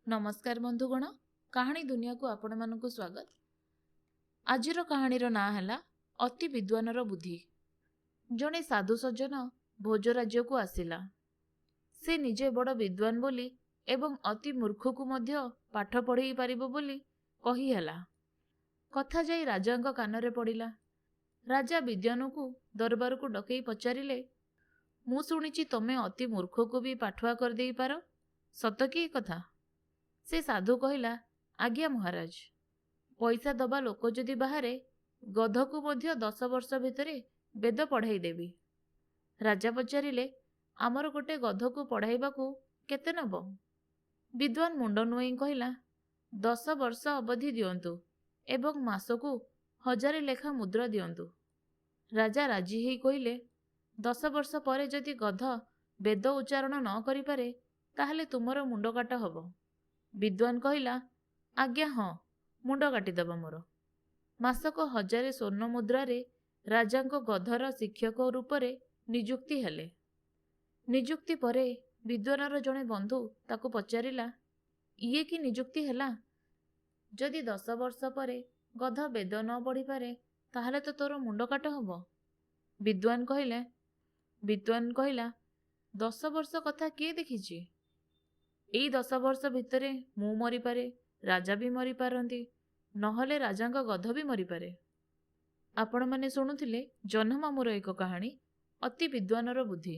नमस्कार बंधुगण, कहानी दुनिया को आपण मानकु स्वागत। आजिर कहानीर ना है अति विद्वानर बुद्धि। जड़े साधु सज्जन भोजराज्य को आसिला। से निजे बड़ विद्वान बोली एवं अति मूर्ख को मध्य पाठ पढ़ई पारिबो बोली कही हला। कथा जाई राजांक कानरे पड़िला। राजा विद्वान को दरबार को डकई पचारिले, मु शुणिछि तमे अति मूर्ख को भी पाठुआ कर देई पार, सत कि कथा? से साधु कहिला, आज्ञा महाराज, पैसा दबा लोक जदि बाहरे गध को मध्य 10 वर्ष भितरे वेद पढ़ाई देवी। राजा पचारिले, आमर गोटे गध को पढ़ाइबाकू केते नब? विद्वान मुंड नुआई कहिला, 10 वर्ष अवधि दियंतु एवं मासकू 1000 लेखा मुद्रा दियंतु। राजा राजी ही कहिले, 10 वर्ष परे जदि गध वेद उच्चारण न करि पारे ताहले तुमर मुंड काट हब। विद्वान कहिला, आज्ञा हाँ, मुंड काटिदेव मोर। मासक 1000 स्वर्ण मुद्रारे राजांको गधर शिक्षक रूपरे निजुक्ति हेले। निजुक्ति परे विद्वानर जणे बंधु ताकू पचारिला, इए कि निजुक्ति हेला? जदि 10 वर्ष परे गध वेद न पढ़ी पारे ताहले तो तोर मुंड काट हब। विद्वान कहिला, 10 वर्ष कथा किए देखिछि? एई 10 वर्ष भितरे मु मरी पारे, राजा भी मरी पारंती, नहले राजांक गध भी मरी पारे। आपण माने शुणुथिले जह्नमामूर एक कहानी, अति विद्वानर बुद्धि।